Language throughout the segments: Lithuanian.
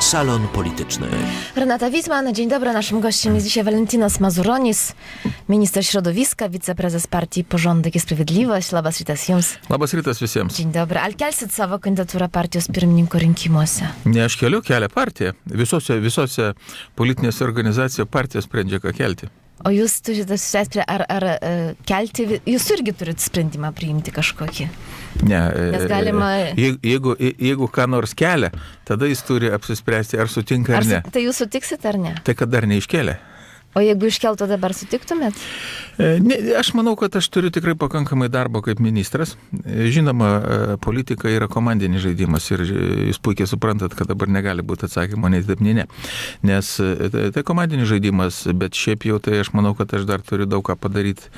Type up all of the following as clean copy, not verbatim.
Salon Polityczny. Renata Wittmann, dzień dobry. Naszym gościem jest dzisiaj Valentinas Mazuronis, minister środowiska, wiceprezes partii Porządek i Sprawiedliwość. Labas rytas jums. Labas rytas visiems. Dzień dobry. Ar kelsit savo kandidatūrą partijos pirmininko rinkimuose? Ne aš keliu, kelia partija. Visose politinėse organizacijose partija sprendžia, ką kelti. O jūs turite spręsti, ar kelti, jūs irgi turite sprendimą priimti kažkokį? Ne, Nes galima... jeigu ką nors kelia, tada jis turi apsispręsti, ar sutinka ar ne. Tai jūs sutiksit ar ne? Tai kad dar neiškelia. O jeigu iškeltų dabar sutiktumėt? Ne, aš manau, kad aš turiu tikrai pakankamai darbo kaip ministras. Žinoma, politika yra komandinis žaidimas ir jūs puikiai suprantat, kad dabar negali būti atsakymo nei taip, nei ne. Nes tai komandinis žaidimas, bet šiaip jau tai aš manau, kad aš dar turiu daug ką padaryti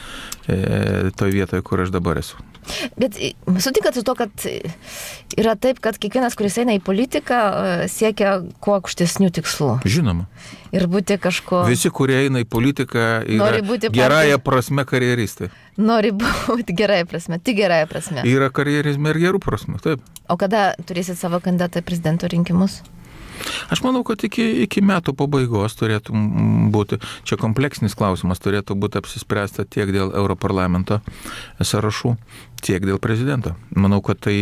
toje vietoje, kur aš dabar esu. Bet sutikat su to, kad yra taip, kad kiekvienas, kuris eina į politiką, siekia kuo aukštesnių tikslų. Žinoma. Ir būti kažko... Visi, kurie eina į politiką, yra gerąją prasme karjeristai. Nori būti gerąją prasme, tik gerąją prasme. Yra karjerizme ir gerų prasme, taip. O kada turėsit savo kandidatą į prezidento rinkimus? Aš manau, kad iki metų pabaigos turėtų būti, čia kompleksinis klausimas, turėtų būti apsispręsta tiek dėl Europarlamento sąrašų, tiek dėl prezidento. Manau, kad tai,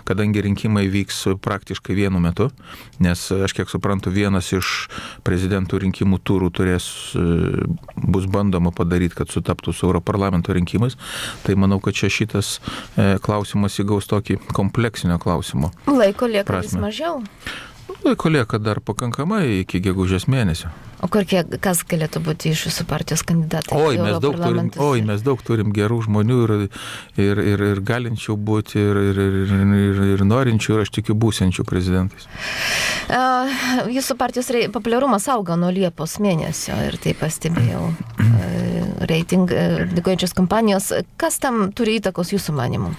kadangi rinkimai vyks praktiškai vienu metu, nes aš kiek suprantu, vienas iš prezidentų rinkimų turų bus bandoma padaryti, kad sutaptų su Europarlamento rinkimais, tai manau, kad čia šitas klausimas įgaus tokį kompleksinio klausimo. Laiko lieka vis mažiau. Laiko lieka dar pakankamai iki gegužės mėnesio. O kas galėtų būti iš jūsų partijos kandidatai? Mes daug turim gerų žmonių ir galinčių būti, ir norinčių, ir aš tikiu būsiančių prezidentais. Jūsų partijos populiarumas auga nuo Liepos mėnesio ir tai pastebėjau. Reitinguojančios kampanijos. Kas tam turi įtakos jūsų manimu?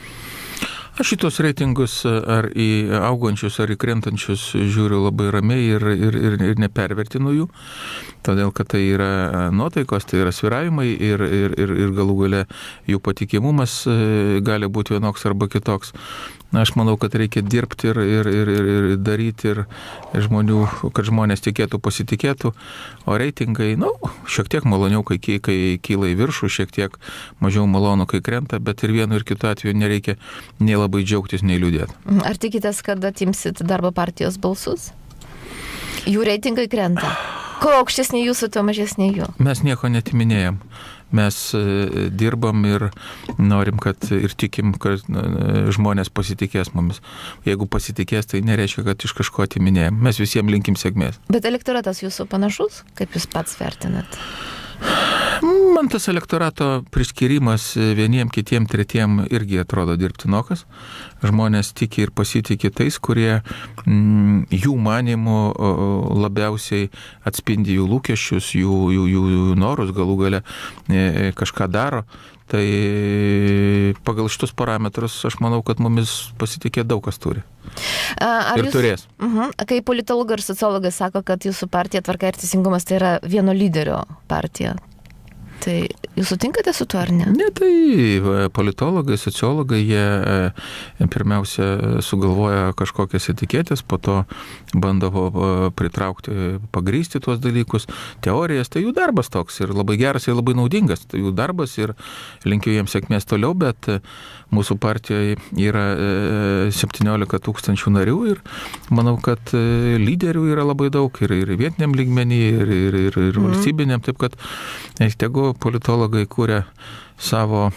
Aš šitos reitingus ar į augančius, ar į krentančius žiūriu labai ramiai ir nepervertinu jų, todėl kad tai yra nuotaikos, tai yra svyravimai ir galų gale jų patikimumas gali būti vienoks arba kitoks. Aš manau, kad reikia dirbti ir daryti ir kad žmonės tikėtų, pasitikėtų, o reitingai, šiek tiek maloniau, kai kyla į viršų, šiek tiek mažiau malonu, kai krenta, bet ir vienu ir kitu atveju nereikia nei labai džiaugtis, nei liūdėti. Ar tikitės, kad atimsit darbo partijos balsus? Jų reitingai krenta. Kuo aukštesnė jūsų, tuo mažesnė jų. Mes nieko netiminėjom. Mes dirbam ir norim, kad ir tikim, kad žmonės pasitikės mumis. Jeigu pasitikės, tai nereiškia, kad iš kažko atiminėjom. Mes visiems linkim sėkmės. Bet elektoratas jūsų panašus? Kaip jūs pats vertinat? Man tas elektorato priskirimas vieniem, kitiem, tretiem irgi atrodo dirbtinokas. Žmonės tiki ir pasitikė tais, kurie jų manymų labiausiai atspindi jų lūkesčius, jų norus, galų gale kažką daro. Tai pagal šitus parametrus aš manau, kad mumis pasitikė daug kas turi. Ir turės. Kai politologai ir sociologai sako, kad jūsų partija Tvarka ir Teisingumas tai yra vieno lyderio partija. Tai jūs sutinkate su tuo ar ne? Ne, tai politologai, sociologai, jie pirmiausia sugalvoja kažkokias etiketės, po to bando pritraukti, pagrįsti tuos dalykus, teorijas, tai jų darbas toks ir labai geras ir labai naudingas, tai jų darbas ir linkiu jiems sėkmės toliau, bet mūsų partijoje yra 17 000 narių ir manau, kad lyderių yra labai daug ir vietiniam lygmenį, ir valstybiniam, taip kad tegu politologai kūrė savo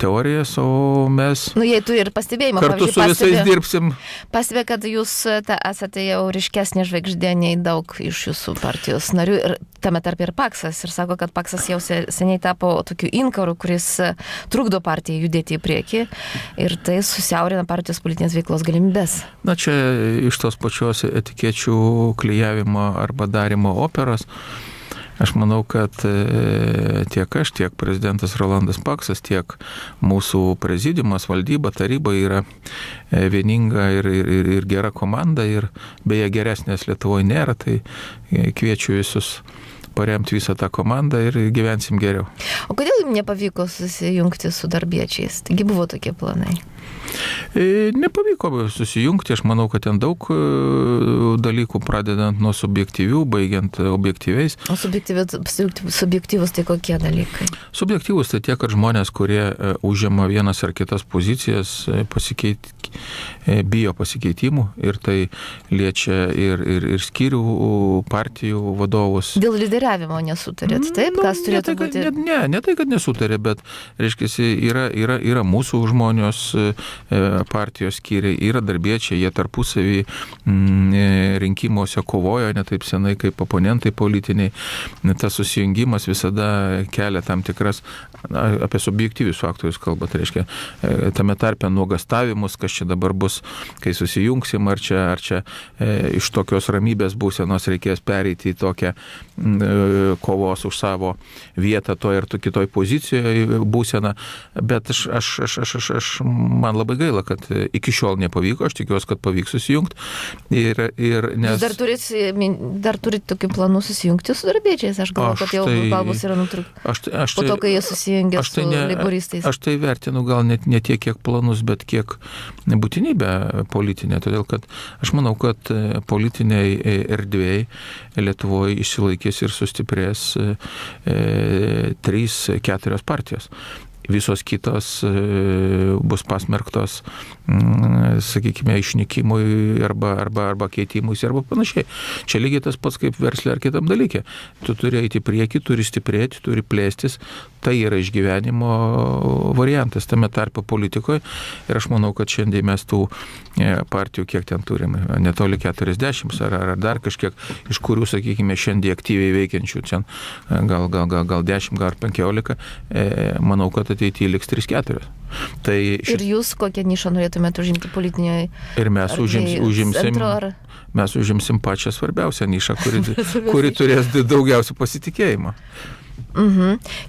teorijas, o mes jei tu ir pastebėjimą, kartu su visais dirbsim. Pastebė, kad jūs esate jau ryškesnė žvaigždė nei daug iš jūsų partijos narių ir tame tarp ir Paksas. Ir sako, kad Paksas jau seniai tapo tokiu inkaru, kuris trukdo partijai judėti į priekį ir tai susiaurina partijos politinės veiklos galimybės. Na čia iš tos pačios etikečių klijavimo arba darimo operos. Aš manau, kad tiek aš, tiek prezidentas Rolandas Paksas, tiek mūsų prezidiumas, valdyba, taryba yra vieninga ir gera komanda ir beje geresnės Lietuvoje nėra, tai kviečiu visus paremti visą tą komandą ir gyvensim geriau. O kodėl jums nepavyko susijungti su darbiečiais? Taigi buvo tokie planai? Nepavyko susijungti, aš manau, kad ten daug dalykų, pradedant nuo subjektyvių, baigiant objektyviais. O subjektyvus tai kokie dalykai? Subjektyvus tai tie, kad žmonės, kurie užima vienas ar kitas pozicijas, bijo pasikeitimų ir tai liečia ir skyrių partijų vadovus. Dėl lyderiavimo nesutarėt, taip? Kas turėtų būti? Ne tai, kad nesutarė, bet, reiškia, yra mūsų žmonės partijos skyriai, yra darbiečiai, jie tarpusavį rinkimuose kovojo ne taip senai kaip oponentai politiniai. Tas susijungimas visada kelia tam tikras, apie subjektyvius faktorius kalba, tai reiškia, tame tarpe nuogastavimus, kas čia dabar bus, kai susijungsim, ar čia iš tokios ramybės būsenos reikės pereiti į tokią kovos už savo vietą toje ir kitoj pozicijoje būseną, bet man labai gaila, kad iki šiol nepavyko, aš tikiuosi, kad pavyks susijungti. Nes... Dar turit tokių planų susijungti su darbiečiais, aš galvoju, kad jau kalbos yra nutrūkti. Po to, kai jie susijungia su leiboristais. Aš tai vertinu gal net ne tiek, kiek planus, bet kiek būtinybę politinė, todėl kad aš manau, kad politiniai erdvėjai Lietuvoje išsilaikys ir sustiprės 3-4 partijos. Visos kitos bus pasmerktos, sakykime, išnykimui arba keitimus arba panašiai. Čia lygiai tas pats kaip verslė ar kitam dalykė. Tu turi eiti į priekį, turi stiprėti, turi plėstis. Tai yra išgyvenimo variantas tame tarpe politikoje. Ir aš manau, kad šiandien mes tų partijų, kiek ten turime, netoli 40 ar dar kažkiek, iš kurių, sakykime, šiandien aktyviai veikiančių, gal 10, gal 15, manau, kad ateityje liks 3-4. Tai ir jūs kokią nišą norėtumėte užimti politinėje? Ir mes užimsim pačią svarbiausią nišą, kuri turės daugiausiai pasitikėjimo.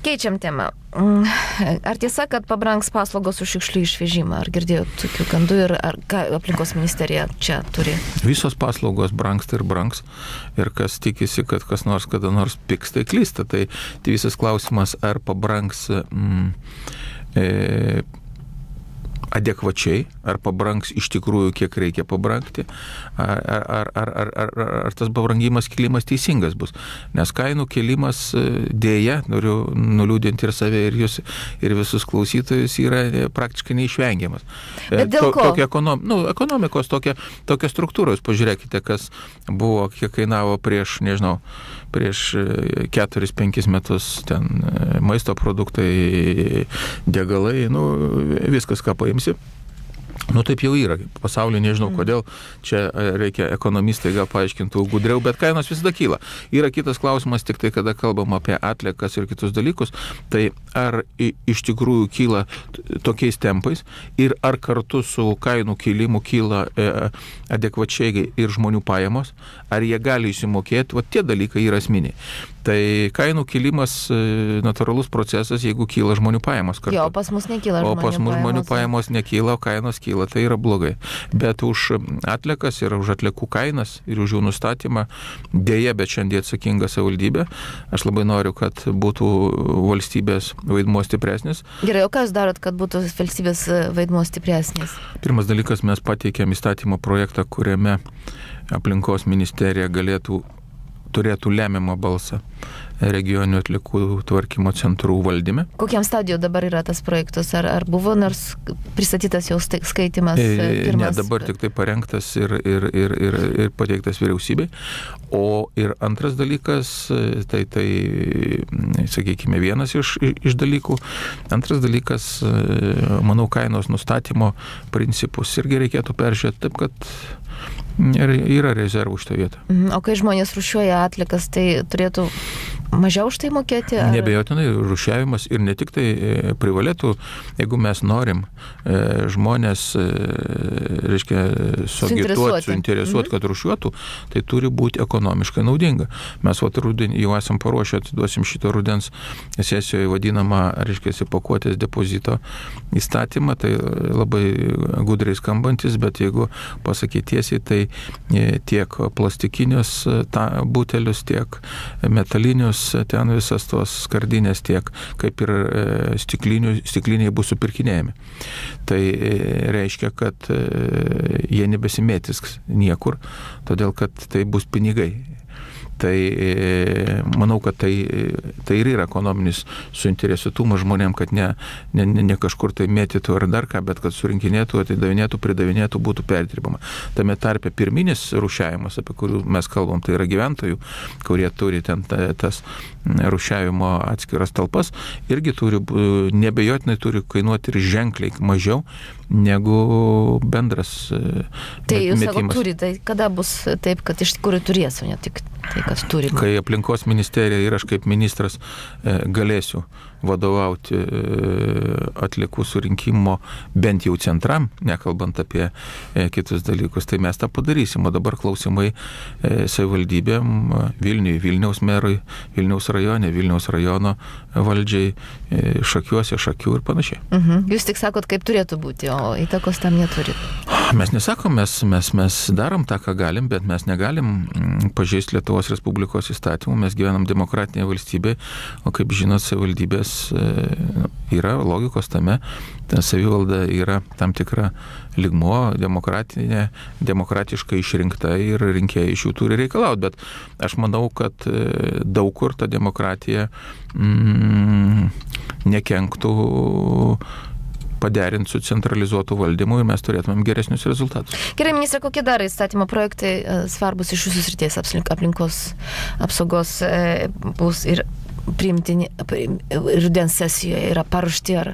Keičiam temą. Ar tiesa, kad pabrangs paslaugos už šiukšlių išvežimą? Ar girdėjot tokių gandų ir ar ką aplinkos ministerija čia turi? Visos paslaugos brangsta ir brangs. Ir kas tikisi, kad kas nors kada nors pigs, tai klysta. Tai visas klausimas, ar pabrangs adekvačiai, ar pabrangs iš tikrųjų, kiek reikia pabrangti, ar tas pabrangimas, kilimas teisingas bus. Nes kainų kilimas dėja, noriu nuliūdinti ir save, ir jūs, ir visus klausytojus, yra praktiškai neišvengiamas. Bet dėl ko? Ekonomikos tokia struktūra. Jūs pažiūrėkite, kas buvo, kiek kainavo prieš 4-5 metus ten maisto produktai, degalai, viskas, ką paimsi. Taip jau yra. Pasaulyje nežinau kodėl, čia reikia ekonomistai gal paaiškintų gudriau, bet kainos visada kyla. Yra kitas klausimas, tik tai kada kalbam apie atliekas ir kitus dalykus, tai ar iš tikrųjų kyla tokiais tempais ir ar kartu su kainų kilimu kyla adekvačiai ir žmonių pajamos, ar jie gali įsimokėti, tie dalykai yra esminiai. Tai kainų kilimas natūralus procesas, jeigu kyla žmonių pajamos kartu. Jo, pas mus nekyla žmonių pajamos. O pas mus žmonių pajamos nekyla, o kainos kyla, tai yra blogai. Bet už atliekas ir už atliekų kainas ir už jų nustatymą dėja, bet šiandien atsakinga savivaldybė. Aš labai noriu, kad būtų valstybės vaidmuo stipresnis. Gerai, o ką jūs darot, kad būtų valstybės vaidmuo stipresnis? Pirmas dalykas, mes pateikėm įstatymo projektą, kuriame aplinkos ministerija turėtų lemiamą balsą regioninių atliekų tvarkymo centrų valdyme. Kokiam stadiju dabar yra tas projektas? Ar buvo nors pristatytas jau skaitimas pirmas? Ne, dabar tik tai parengtas ir pateiktas vyriausybei. O ir antras dalykas, tai sakykime, vienas iš dalykų. Antras dalykas, manau, kainos nustatymo principus irgi reikėtų peržiūrėti taip, kad yra rezervų šitą vietą. O kai žmonės rūšiuoja atliekas, tai turėtų mažiau už tai mokėti? Ar... Nebejotinai, rūšiavimas ir ne tik tai privalėtų, jeigu mes norim žmonės, reiškia, suinteresuoti, kad rūšiuotų, tai turi būti ekonomiškai naudinga. Mes rudenį jau esam paruošę, atiduosim šito rudens sesijoje vadinamą, reiškia, pakuotės depozito įstatymą, tai labai gudriai skambantis, bet jeigu pasakyti tiesiai, tai tiek plastikinius butelius, tiek metalinius įrengiamos ten visas tos skardinės tiek, kaip ir stikliniai bus supirkinėjami. Tai reiškia, kad jie nebesimėtis niekur, todėl kad tai bus pinigai. Tai manau, kad tai ir yra ekonominis suinteresuotumas žmonėm, kad ne kažkur tai mėtytų ar dar ką, bet kad surinkinėtų, atidavinėtų, pridavinėtų, būtų perdirbama. Tame tarpe pirminis rūšiavimas, apie kurį mes kalbam, tai yra gyventojų, kurie turi ten tas rūšiavimo atskiras talpas, irgi nebejotinai turi kainuoti ir ženkliai mažiau negu bendras metimas. Tai jūs sako turi, tai kada bus taip, kad iš tikrųjų turės, o ne tik tai, kas turi? Kai aplinkos ministerija ir aš kaip ministras galėsiu vadovauti atliekų surinkimo bent jau centram, nekalbant apie kitus dalykus, tai mes tą padarysim. O dabar klausimai savivaldybėm, Vilniui, Vilniaus merui, Vilniaus rajone, Vilniaus rajono valdžiai, Šakiuose, Šakių ir panašiai. Jūs tik sakot, kaip turėtų būti, o įtakos tam neturit. Mes nesakom, mes darom tą, ką galim, bet mes negalim pažeisti Lietuvos Respublikos įstatymų. Mes gyvenam demokratinėje valstybėje, o kaip žinot, savivaldybės yra logikos tame, ta savivalda yra tam tikra lygmuo, demokratiškai išrinkta ir rinkėjai iš jų turi reikalauti, bet aš manau, kad daug kur ta demokratija nekenktų paderinti su centralizuotu valdymu ir mes turėtumėm geresnius rezultatus. Gerai, ministrė, kokie dar įstatymo projektai svarbus iš jūsų srities aplinkos apsaugos bus ir priimtini rudens sesijoje, yra paruošti, ar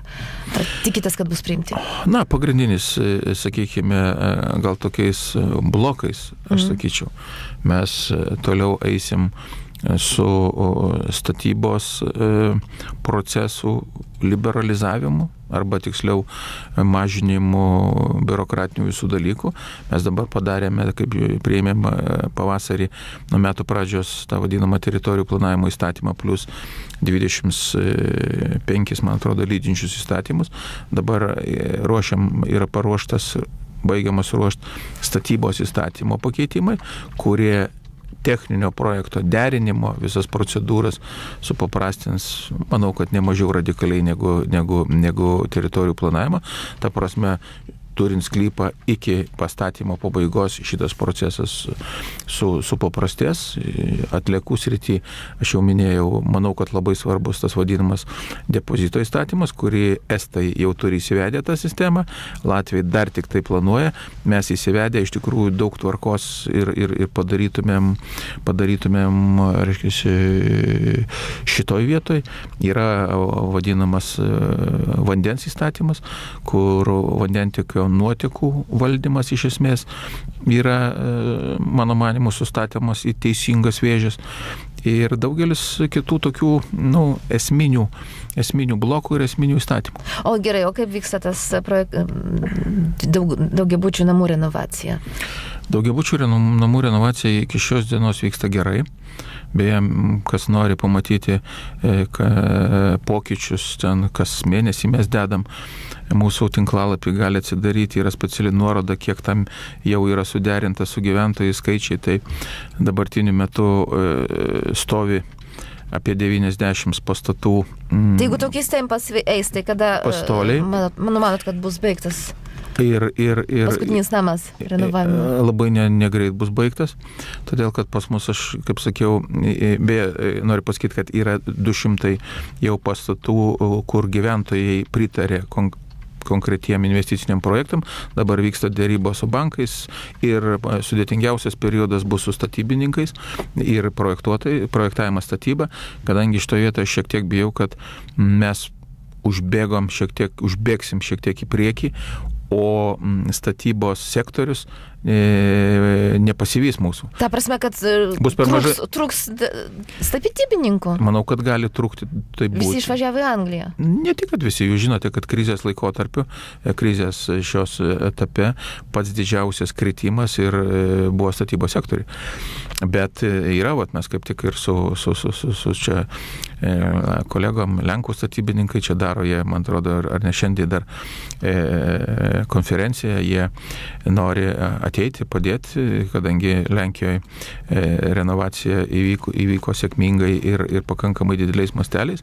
tikitės, kad bus priimti? Na, pagrindinis, sakykime, gal tokiais blokais, aš sakyčiau. Mes toliau eisim su statybos procesų liberalizavimu, arba tiksliau mažinimu biurokratinių visų dalykų. Mes dabar padarėme, kaip priėmėm pavasarį nuo metų pradžios tą vadinamą teritorijų planavimo įstatymą plus 25, man atrodo, lydinčius įstatymus. Dabar yra paruoštas, baigiamas ruošti statybos įstatymo pakeitimai, kurie techninio projekto derinimo, visas procedūras supaprastins, manau, kad nemažiau radikaliai negu teritorijų planavimo. Ta prasme, turint sklypą iki pastatymo pabaigos šitas procesas supaprastės. Atliekų srity, aš jau minėjau, manau, kad labai svarbus tas vadinamas depozito įstatymas, kurį estai jau turi įsivedę tą sistemą, Latviai dar tik tai planuoja, mes įsivedę iš tikrųjų daug tvarkos ir padarytumėm, reiškia, šitoj vietoj. Yra vadinamas vandens įstatymas, kur vandentikio nuotekų valdymas iš esmės yra, mano manimu, sustatymas į teisingas vėžes ir daugelis kitų tokių esminių blokų ir esminių įstatymų. O gerai, o kaip vyksta tas daugiabučių namų renovacija? Daugiabučių namų renovacija iki šios dienos vyksta gerai. Beje, kas nori pamatyti pokyčius, ten kas mėnesį mes dedam, mūsų tinklalapį gali atsidaryti, yra speciali nuoroda, kiek tam jau yra suderinta su gyventojų skaičiai, tai dabartiniu metu stovi apie 90 pastatų. Tai jeigu tokiais tempas eis, tai kada manot, kad bus baigtas? Paskutinis namas renovavimo. Labai negreit bus baigtas, todėl kad pas mus, aš kaip sakiau, beje, noriu pasakyti, kad yra 200 jau pastatų, kur gyventojai pritarė konkretiem investiciniam projektam, dabar vyksta dėrybos su bankais ir sudėtingiausias periodas bus su statybininkais ir projektavimas statyba, kadangi šitoje vietoje šiek tiek bijau, kad mes užbėgsim šiek tiek į priekį, o statybos sektorius nepasivys mūsų. Ta prasme, kad truks statybininkų? Manau, kad gali trukti. Visi išvažiavo į Angliją? Ne tik, kad visi. Jūs žinote, kad krizės laikotarpiu, krizės šios etape pats didžiausias kritimas ir buvo statybos sektoriai. Bet yra, mes kaip tik ir su čia kolegom Lenkų statybininkai čia daro, jie, man atrodo, ar ne šiandien dar konferenciją, jie nori ateiti, padėti, kadangi Lenkijoje renovacija įvyko sėkmingai ir pakankamai dideliais masteliais.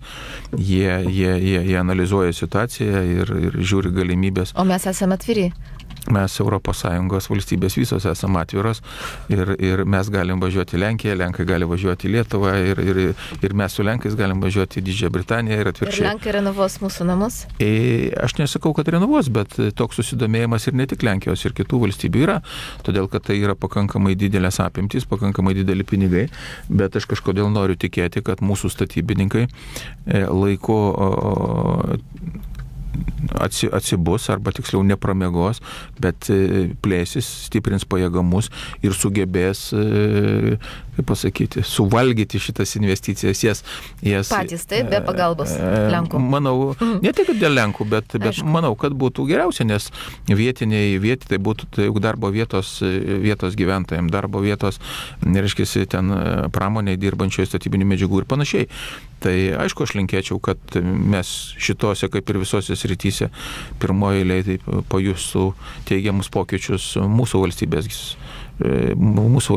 Jie analizuoja situaciją ir žiūri galimybės. O mes esame atviri. Mes ES valstybės visos esame atviros ir mes galim važiuoti į Lenkiją, Lenkai gali važiuoti į Lietuvą ir mes su Lenkais galim važiuoti į Didžiąją Britaniją ir atvirkščiai. Ir Lenkai renovuos mūsų namus? Aš nesakau, kad renovuos, bet toks susidomėjimas ir ne tik Lenkijos, ir kitų valstybių yra, todėl kad tai yra pakankamai didelės apimtys, pakankamai dideli pinigai, bet aš kažkodėl noriu tikėti, kad mūsų statybininkai laiku atsibus, arba tiksliau nepramiegos, bet plėsis, stiprins pajėgumus ir sugebės, kaip pasakyti, suvalgyti šitas investicijas. Jas patys, taip, be pagalbos Lenkų. Manau, ne tik dėl Lenkų, bet manau, kad būtų geriausia, nes vietai tai būtų darbo vietos gyventojams, darbo vietos, nereiškia, ten pramoniai dirbančioje statybinių medžiagų ir panašiai. Tai aišku, aš linkėčiau, kad mes šitose, kaip ir visose srityse, pirmoje eilėje pajustų teigiamus pokyčius mūsų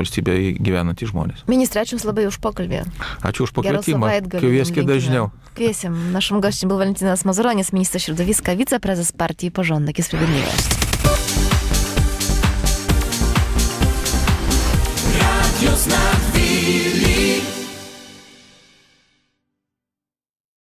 valstybėje gyvenantys žmonės. Ministre, ačiū Jums labai už pokalbį. Ačiū už поквітімą. Квієське дождняв. Квесим. Нашим гостем был Валентинас Мазуронис, министр środowiska, wiceprezes partii Porządek i Sprawiedliwość. Radio